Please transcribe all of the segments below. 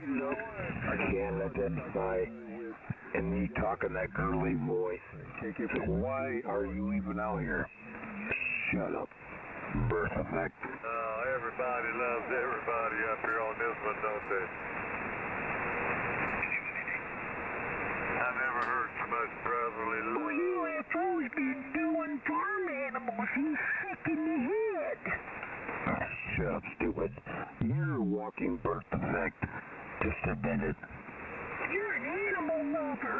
Nope. I can't identify. And you talk in that girly voice. Why are you even out here? Shut up. Birth effect. Everybody loves everybody up here on this one, don't they? I never heard so much brotherly love. Well, you have always been doing farm animals. He's sick in the head. Shut up, stupid. You're a walking birth effect. Just admit it. You're an animal lover.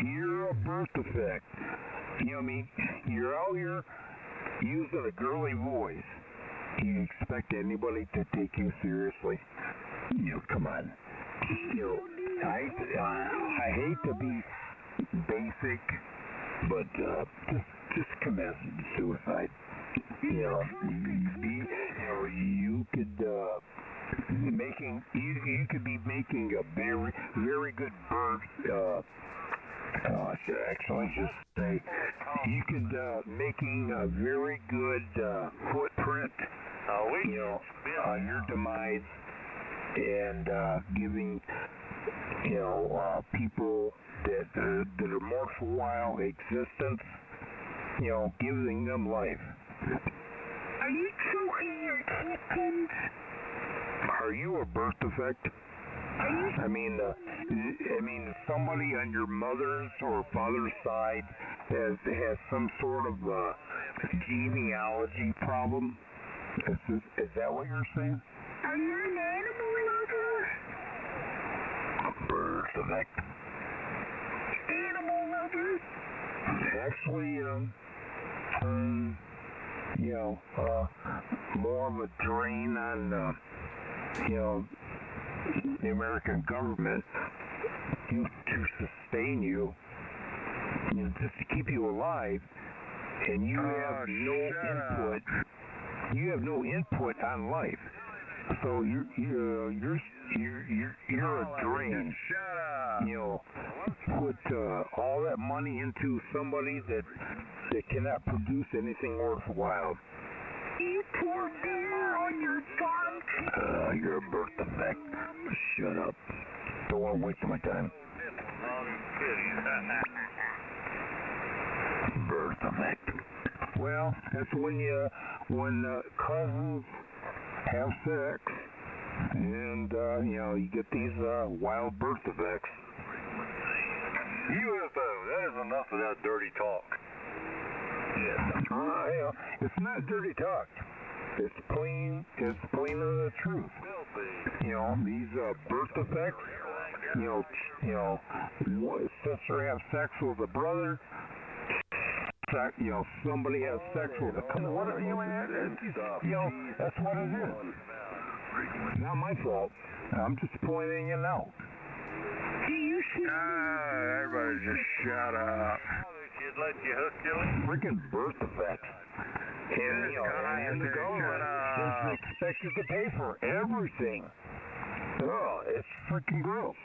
You're a birth effect. You know what I mean? You're out here using a girly voice. You expect anybody to take you seriously? You know, come on. You know, I hate to be basic, but just commit suicide. You know, you could be making a very, very good birth. I should actually just say you could making a very good footprint. You know, on your demise, and giving, you know, people that are more worthwhile existence, you know, giving them life. Are you choking your chickens? Are you a birth defect? I mean, somebody on your mother's or father's side has some sort of genealogy problem. Is that what you're saying? Are you an animal lover? Birth defect. Animal lover? Actually, you know, more of a drain on, you know, the American government to sustain you, just to keep you alive, and you have no input. You have no input on life, so you're a drain. Shut up. You know, put all that money into somebody that cannot produce anything worthwhile. You pour beer on your farm. You're a birth defect. Shut up. Don't want to waste my time. Birth effect. Well, that's when cousins have sex, and you know, you get these wild birth effects. UFO, that is enough of that dirty talk. Yeah, it's not dirty talk. It's plain and the truth. You know, these birth effects. You know, sister have sex with a brother. You know, somebody has sex with a cousin. You know, that's what it is. Not my fault. I'm just pointing it out. Everybody just shut up. She'd let you hook you in. Freaking birth effects. And, you know, and the government is expected to pay for everything. Oh, it's freaking gross.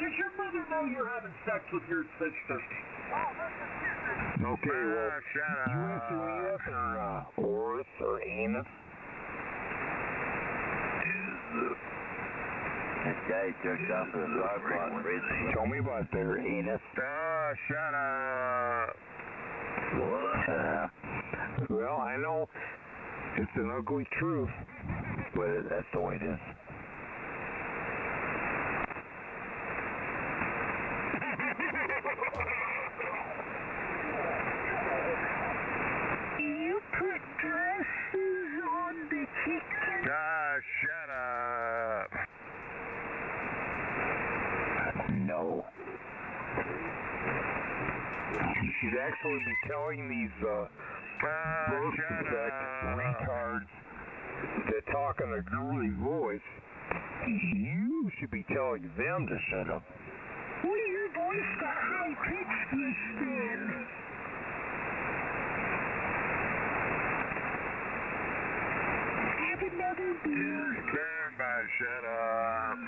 Does your mother know you're having sex with your sister? Okay, well, you answer yes or Oris or anus? This guy jerked off to the dog recently. Tell me about their anus. Oh, shut up. Well, I know it's an ugly truth, but that's the way it is. You put dresses on the chicken? Shut up. No. You should actually be telling these birth defect retards that talk in a girly voice. You should be telling them to shut up. What are your voice so high-pitched this then? Have another beer. Everybody shut up.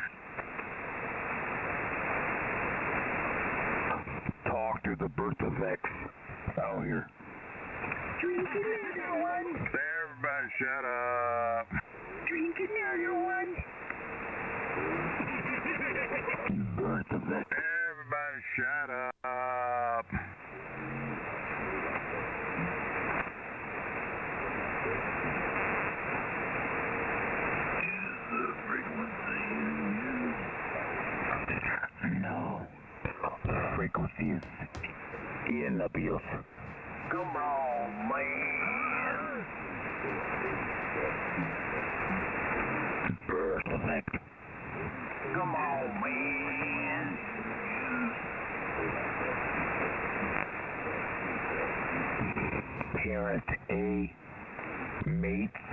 Talk to the birth effects out here. Drink another one. Everybody shut up. Drink another one. Birth effect. Everybody shut up. No. Frequency is in abuse. Come on, man. Birth effect. Come on, man. Parent A mates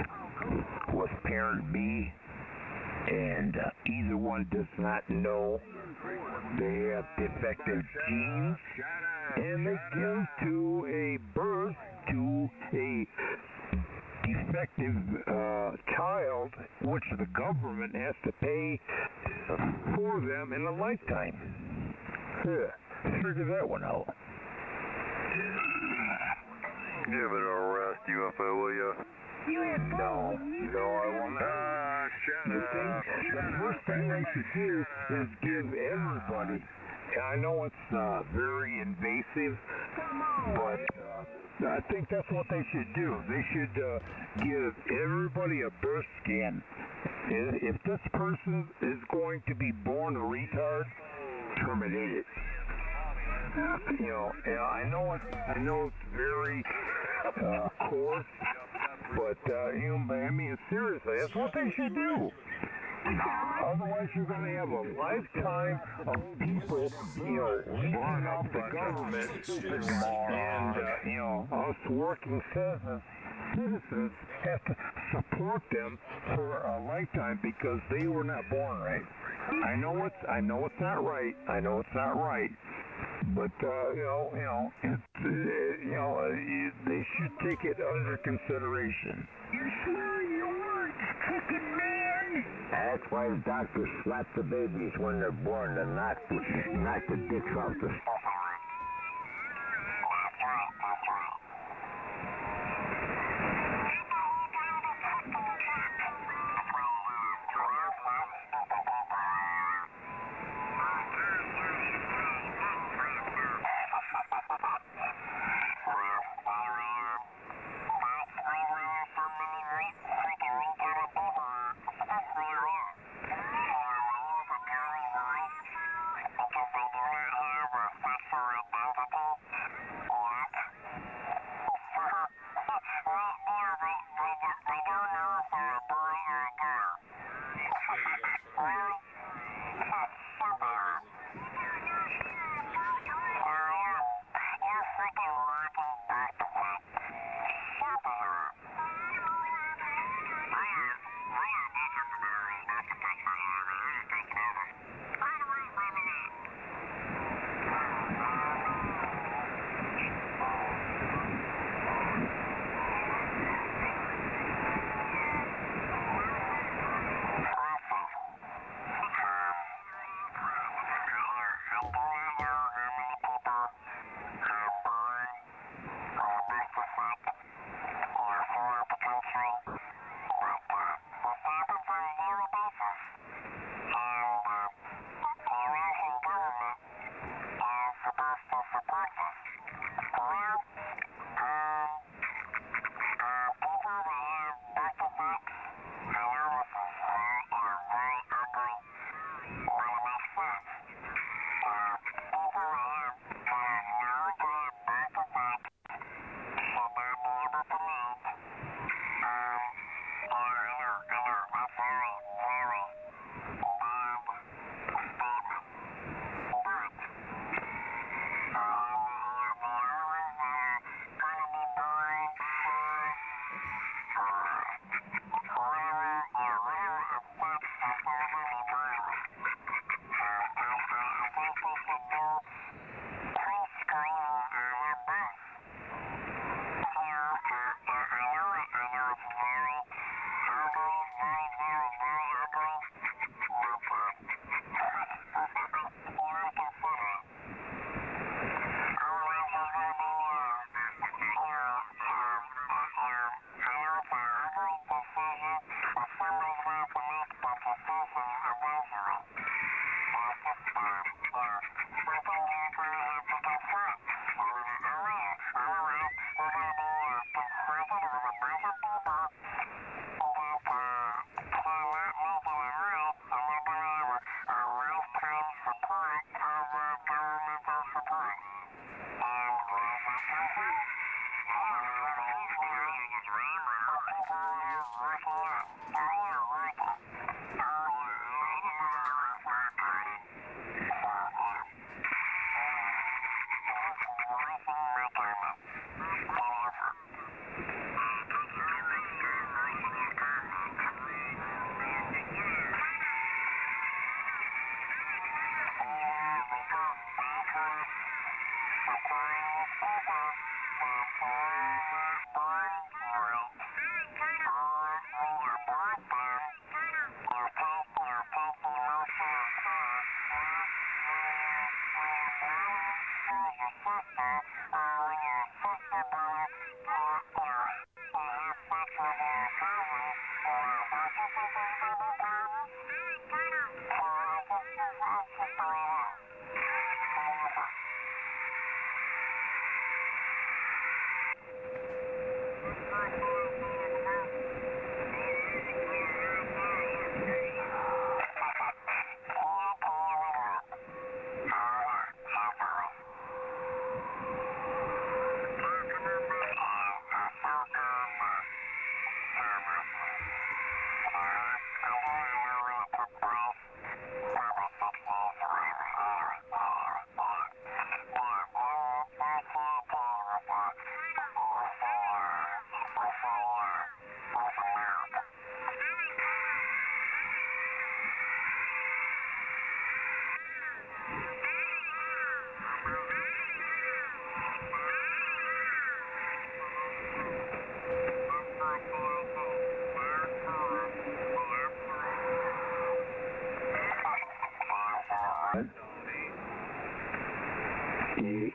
with parent B, and either one does not know they have defective genes, and they give to a birth to a defective child, which the government has to pay for them in a lifetime. Figure that one out. Give it a rest, UFO, will you? No, I will not. Shut up. The first thing they should do is give everybody. I know it's very invasive, but I think that's what they should do. They should give everybody a birth scan. If this person is going to be born a retard, terminate it. I know it's very coarse, but I mean, seriously, that's what they should do. Otherwise, you're going to have a lifetime of people, running off the government, and us working citizens have to support them for a lifetime because they were not born right. I know it's not right. I know it's not right. But they should take it under consideration. You're slurring your words, chicken man. That's why the doctors slap the babies when they're born to knock the dicks off the.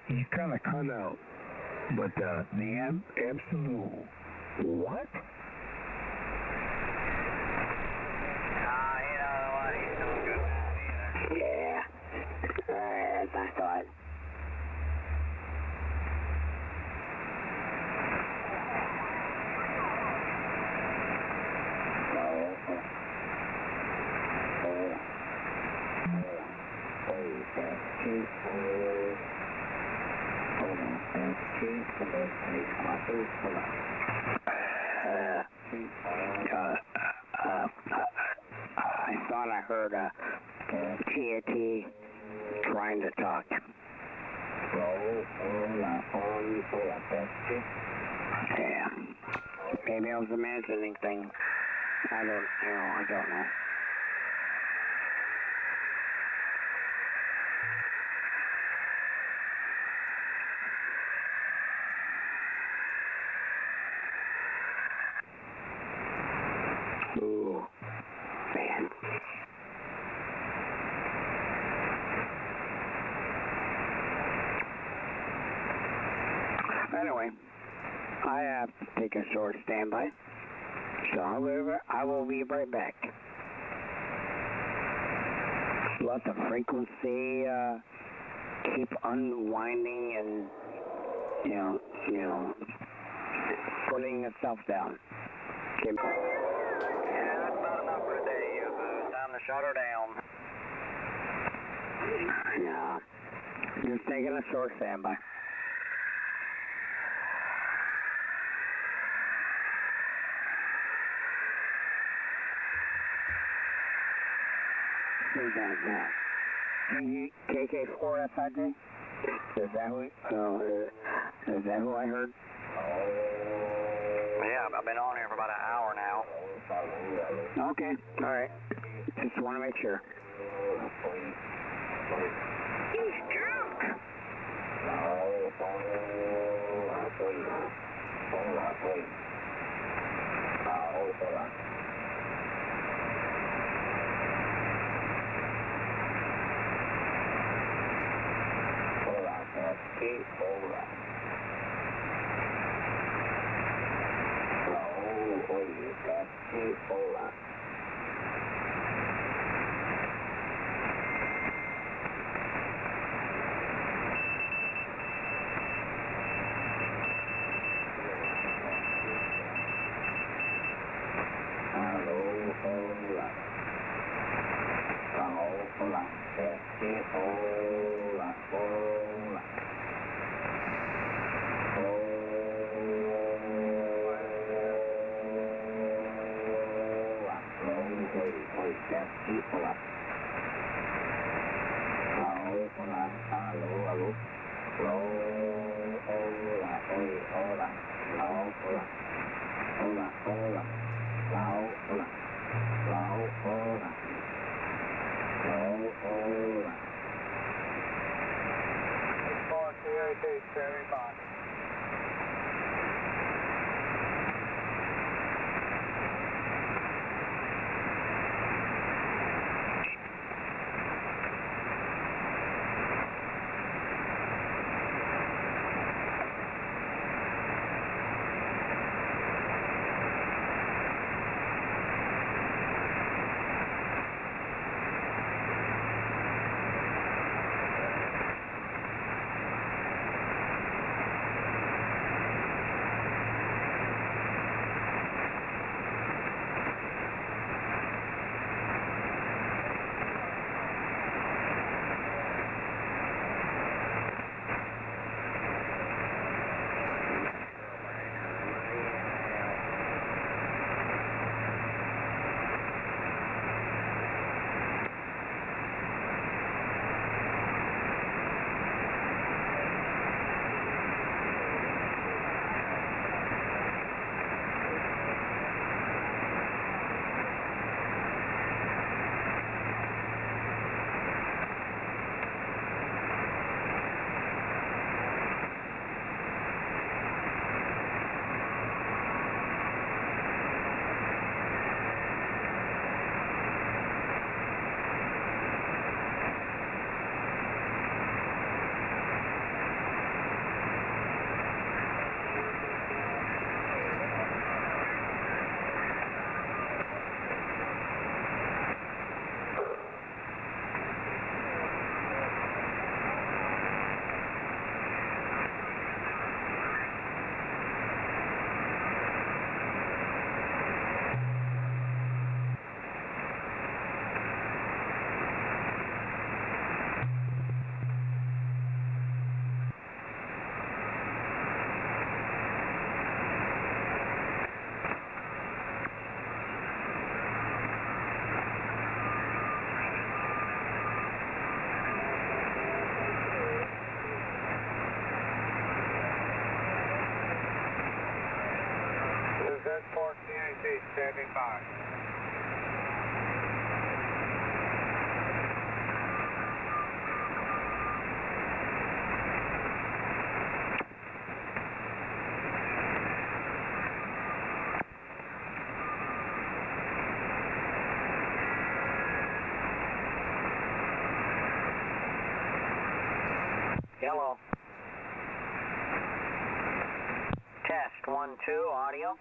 You kind of cut out, but the absolute what? You know what? He's doing good. Yeah. That's my thought. I thought I heard a TAT trying to talk. Yeah. Maybe I was imagining things. I don't know. Ooh, man. Anyway, I have to take a short standby, so I will be right back. Let the frequency keep unwinding and putting itself down. Yeah, that's about enough for today. It's time to shut her down. Yeah. Just taking a short standby. Who's that? KK4 SIJ? Is that who I heard? Yeah, I've been on here for about an hour now. Okay, all right. Just want to make sure. He's drunk. test 2, hola. Hola, aló, aló. Hola, hola, hola. Hola, hola, hola. Hola, hola. Hola. 4282, standing by. Z4 CAT, standing by. Hello. Test 1, 2, audio.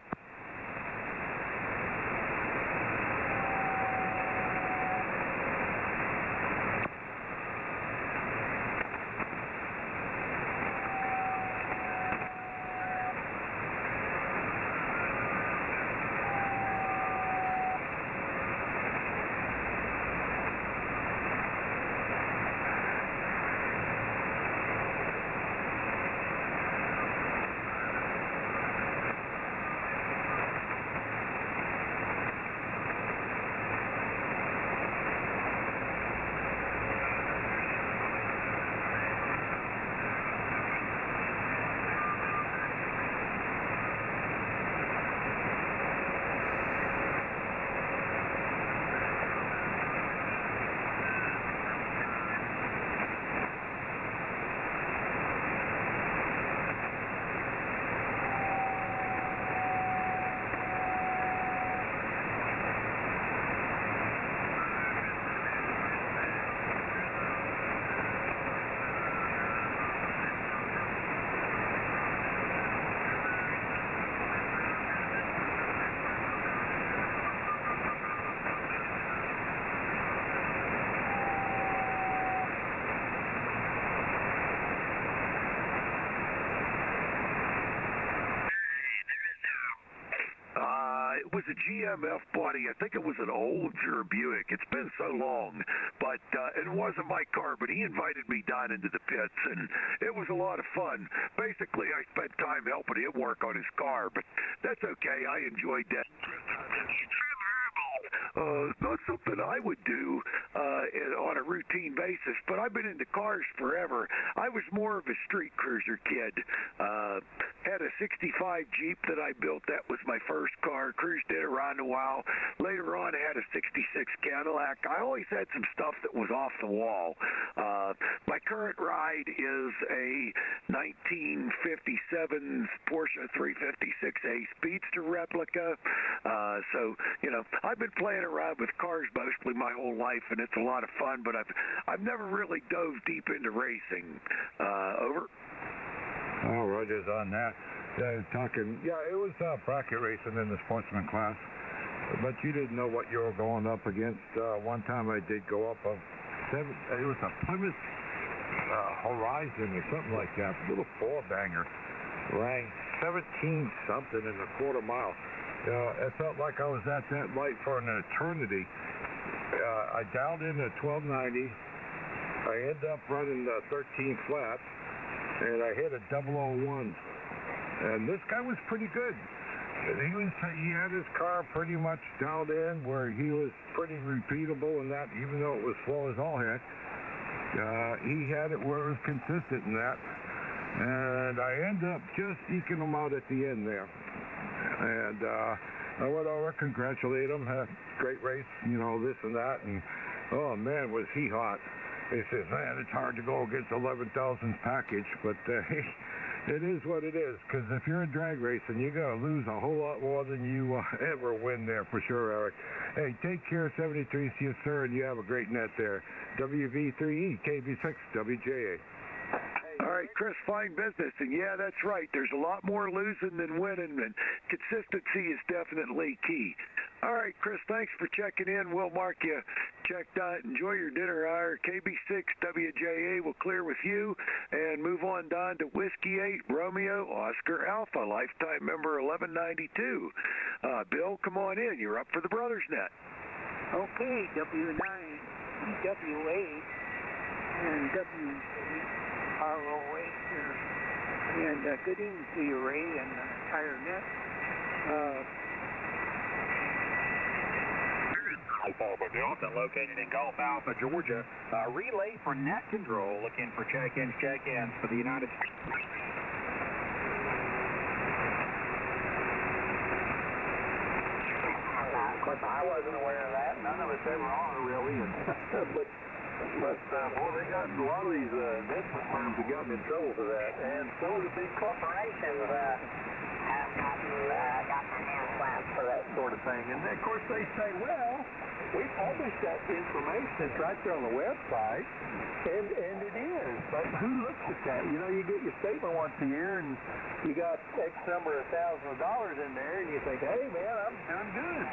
It was a GMF body. I think it was an older Buick. It's been so long, but it wasn't my car, but he invited me down into the pits, and it was a lot of fun. Basically, I spent time helping him work on his car, but that's okay. I enjoyed that. not something I would do on a routine basis, but I've been into cars forever. I was more of a street cruiser kid. Had a 65 Jeep that I built. That was my first car. Cruised it around a while. Later on, I had a 66 Cadillac. I always had some stuff that was off the wall. My current ride is a 1957 Porsche 356A Speedster replica. So, you know, I've been playing around with cars mostly my whole life, and it's a lot of fun, but I've never really dove deep into racing. Over. Oh, Roger's on that. Yeah, it was bracket racing in the sportsman class, but you didn't know what you were going up against. One time I did go up it was a Plymouth Horizon or something like that, little four-banger, rang 17-something in a quarter mile. It felt like I was at that light for an eternity. I dialed in at 1290. I ended up running 13 flats, and I hit a 001. And this guy was pretty good. He had his car pretty much dialed in where he was pretty repeatable in that, even though it was slow as all heck. He had it where it was consistent in that. And I ended up just eking him out at the end there. And I went over, congratulate him, had a great race, you know, this and that. And, oh, man, was he hot. He says, man, it's hard to go against 11,000 package, but it is what it is, because if you're in drag racing, you're going to lose a whole lot more than you ever win there, for sure, Eric. Hey, take care, 73, see you, sir, and you have a great net there. WV3E, KB6, WJA. All right, Chris, fine business. And yeah, that's right. There's a lot more losing than winning, and consistency is definitely key. All right, Chris, thanks for checking in. We'll mark you checked out. Enjoy your dinner hour. KB6 WJA will clear with you and move on down to Whiskey 8 Romeo Oscar Alpha, lifetime member 1192. Bill, come on in. You're up for the Brothers Net. Okay, W9, W8, and WROH here. And good evening to you, Ray, and entire net. Alpha Delta, located in Gulf Alpha, Georgia. Relay for net control, looking for check-ins for the United States. Of course, I wasn't aware of that. None of us ever are, really. But boy, they got a lot of these investment firms have gotten in trouble for that, and so the big corporations have gotten their hands slapped for that sort of thing. And of course, they say, well, we published that information. It's right there on the website, and it is. But who looks at that? You know, you get your statement once a year, and you got X number of thousands of dollars in there, and you think, hey, man, I'm doing good.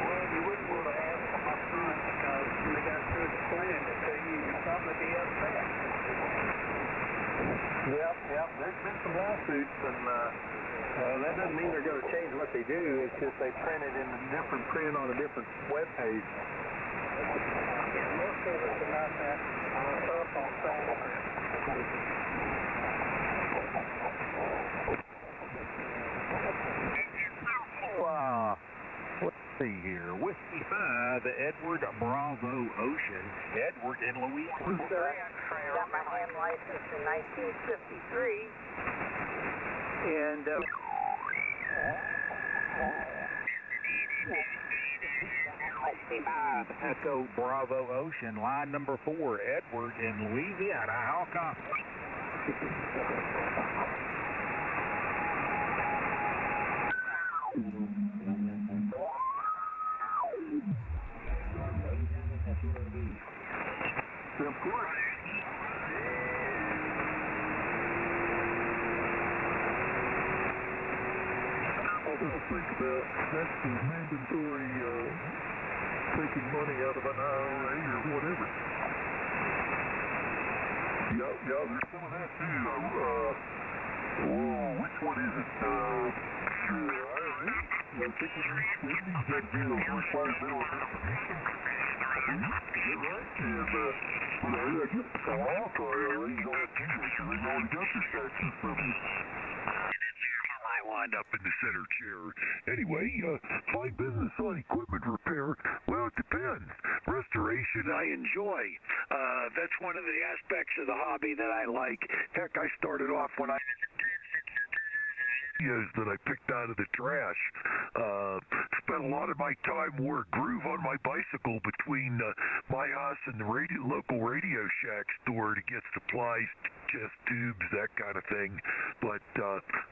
Well, you wouldn't want to have some up front because they got through the plan to say you'd probably be upset. Yep. There's been some lawsuits, and that doesn't mean they're going to change what they do. It's just they print it in a different print on a different web page. Yeah, most of us are not that up on Let's see here. Whiskey 5, Edward Bravo Ocean. Edward in Louisiana. Got my hand license in 1953. And Echo Bravo Ocean, line number 4, Edward in Louisiana. How come? Of course. I think that's the mandatory taking money out of an IRA or whatever. Yeah, there's some of that too. Which one is it? IRA? I think that deal requires middle of distribution. Is that right? And, I guess it's a Roth IRA, you don't have to do this, you've already got your taxes from lined up in the center chair. Anyway, my business on equipment repair, well, it depends. Restoration I enjoy. That's one of the aspects of the hobby that I like. Heck, I started off when I that I picked out of the trash. Spent a lot of my time wore a groove on my bicycle between my house and the local Radio Shack store to get supplies, chest tubes, that kind of thing. But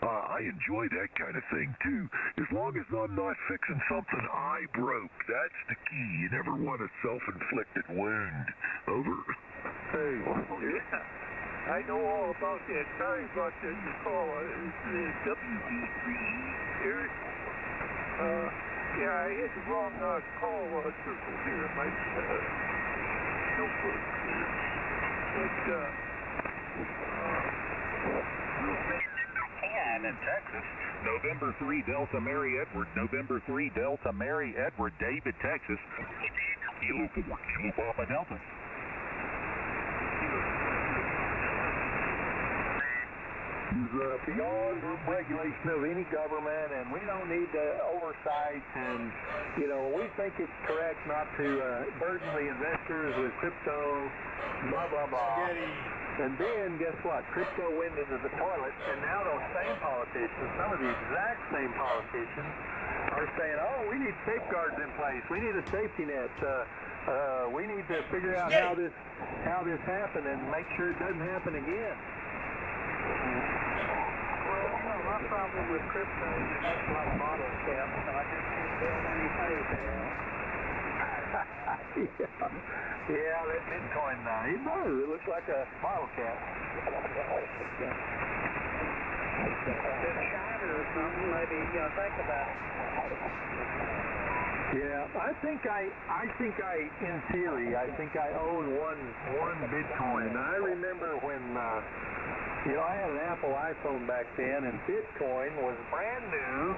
I enjoy that kind of thing too, as long as I'm not fixing something I broke. That's the key. You never want a self-inflicted wound. Over. Hey, yeah. I know all about that. Sorry about that. You call it's WD3 here. Yeah, I hit the wrong call circle here. My notebook. And in Texas, November 3 Delta Mary Edward, November 3 Delta Mary Edward, David, Texas. Kilo Papa Delta. Beyond regulation of any government, and we don't need oversight, and we think it's correct not to burden the investors with crypto, blah blah blah. And then guess what? Crypto went into the toilet, and now those same politicians, some of the exact same politicians, are saying, "Oh, we need safeguards in place. We need a safety net. We need to figure out how this happened and make sure it doesn't happen again." My problem with crypto is it makes a lot of bottle caps, and I just can't tell any face there. Yeah, that Bitcoin, it does. It looks like a bottle cap. Just China or something, maybe, think about it. Yeah, I think in theory, I own one Bitcoin. I remember when, I had an Apple iPhone back then, and Bitcoin was brand new,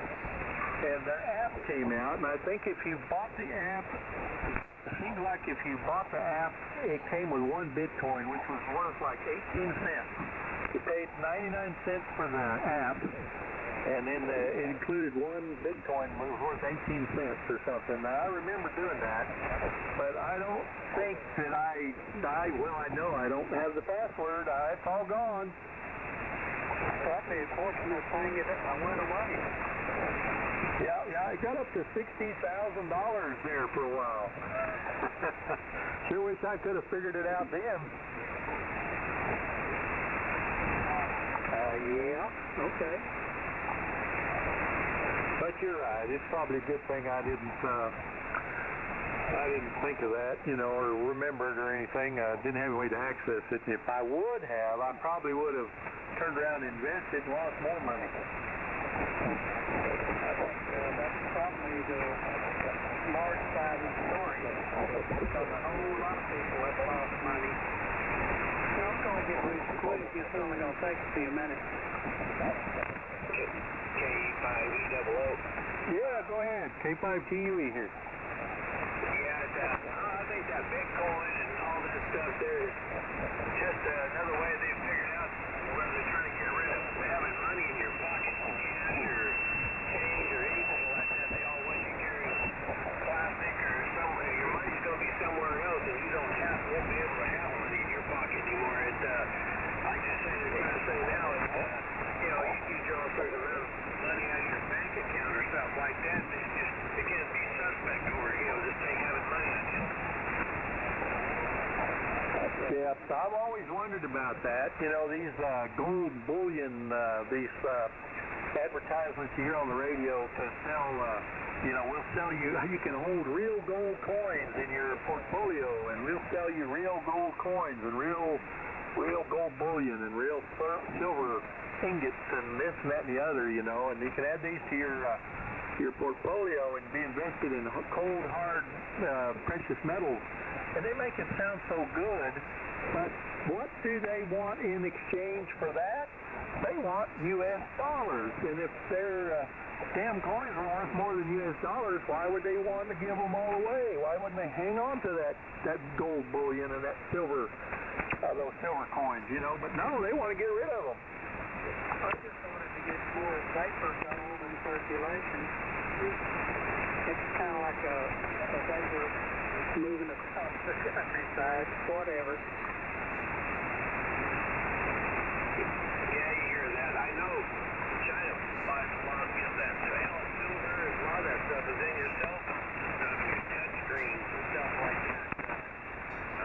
and the app came out, and I think if you bought the app, it seemed like if you bought the app, it came with one Bitcoin, which was worth like 18 cents. You paid 99 cents for the app, and then it included one Bitcoin, which was worth 18 cents or something. Now, I remember doing that, but I don't think that I know I don't have the password. It's all gone. Probably a fortunate thing it went away. Yeah, it got up to $60,000 there for a while. Sure wish I could have figured it out then. Yeah, okay. But you're right. It's probably a good thing I didn't think of that, or remember it or anything. I didn't have a way to access it. If I would have, I probably would have turned around and invested and lost more money. That's probably the large side of the story. Because a whole lot of people have lost money. I'm going to get loose quick. It's only going to take a few minutes. K5EOO. Yeah, go ahead. K5TUE here. Yeah, I think that Bitcoin and all that stuff there is just another way they've figured out where they're trying to get rid of having money in your pocket, cash or change or anything like that. They all want you carrying plastic or somewhere. Your money's going to be somewhere else, and you won't be able to have money in your pocket anymore. I just say they're trying to say now is, you draw a certain amount of money out of your bank account or stuff like that, and it just begins to be suspect over, this thing having money on you. Yeah, I've always wondered about that. These gold bullion, these advertisements you hear on the radio to sell, we'll sell you can hold real gold coins in your portfolio, and we'll sell you real gold coins and real gold bullion and real silver ingots and this and that and the other, and you can add these to your portfolio and be invested in cold, hard, precious metals. And they make it sound so good, but what do they want in exchange for that? They want U.S. dollars. And if their damn coins are worth more than U.S. dollars, why would they want to give them all away? Why wouldn't they hang on to that gold bullion and that silver, those silver coins, But no, they want to get rid of them. I just wanted to get more paper going. circulation. It's kind of like a vapor moving across the countryside, whatever. Yeah, you hear that. I know China buys a lot of that surveillance silver, a lot of that stuff is in your cell phone, your touch screens and stuff like that.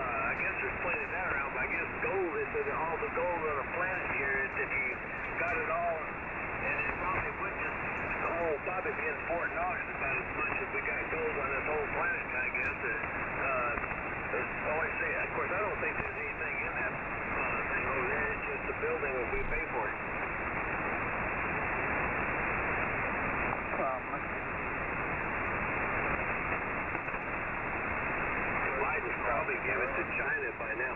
I guess there's plenty of that around, but I guess gold, it said all the gold on the planet here, if you got it all, and it probably would just, the whole, probably be in $4 about as much as we got gold on this whole planet, I guess. Always say, of course, I don't think there's anything in that thing over there, it's just the building that we pay for it. Probably. Biden's probably give it to China by now.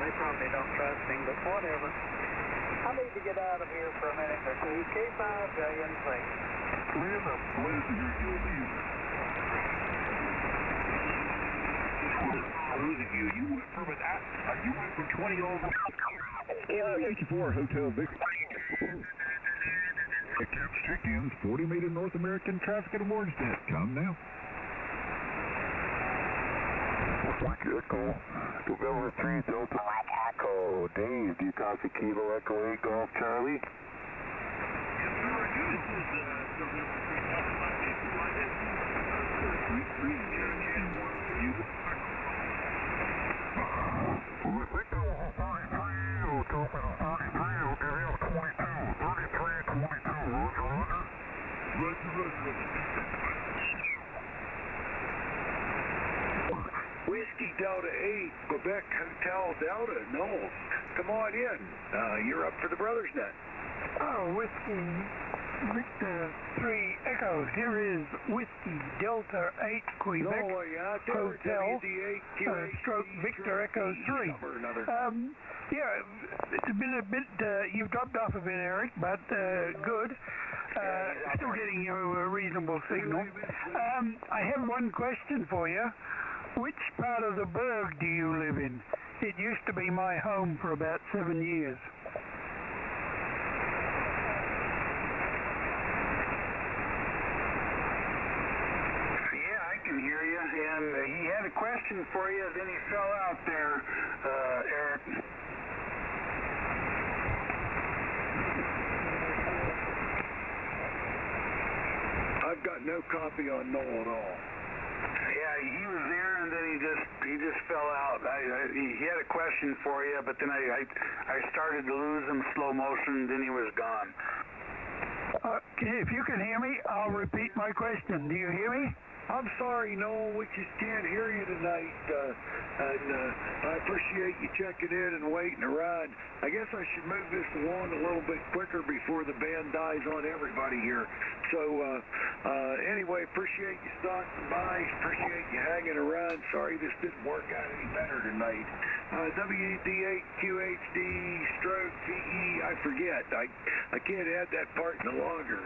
They probably don't trust him, but whatever. I need to get out of here for a minute or two. K5 billion, please. Live a pleasure you'll be. Losing you. You went from an you went from 20 over. Thank you for Hotel Victor. Check-ins, 40 meter North American Traffic and Awards Desk. Come now. Echo, November 3, Delta Mike Echo. Dave, do you copy Kilo Echo 8 Golf Charlie? Yes, sir, I do. This is November 3, Delta Mike Echo. My name is 3 1 for you. Whiskey Delta 8, Quebec Hotel Delta, Knowles. Come on in. You're up for the Brothers Net. Oh, Whiskey Victor 3 Echo. Here is Whiskey Delta 8 Quebec Hotel stroke Victor Echo 3. Yeah, it's been a bit, you've dropped off a bit, Eric, but good. Still getting you a reasonable signal. I have one question for you. Which part of the Berg do you live in? It used to be my home for about 7 years. Yeah, I can hear you. And he had a question for you, then he fell out there, Eric. I've got no copy on Knoll at all. Yeah, he was there, and then he just fell out. He had a question for you, but then I started to lose him slow motion, then he was gone. If you can hear me, I'll repeat my question. Do you hear me? I'm sorry, Noel, we just can't hear you tonight, and I appreciate you checking in and waiting around. I guess I should move this along a little bit quicker before the band dies on everybody here. So, anyway, appreciate you stopping by, appreciate you hanging around. Sorry this didn't work out any better tonight. WD8QHD stroke TE, I forget. I can't add that part no longer.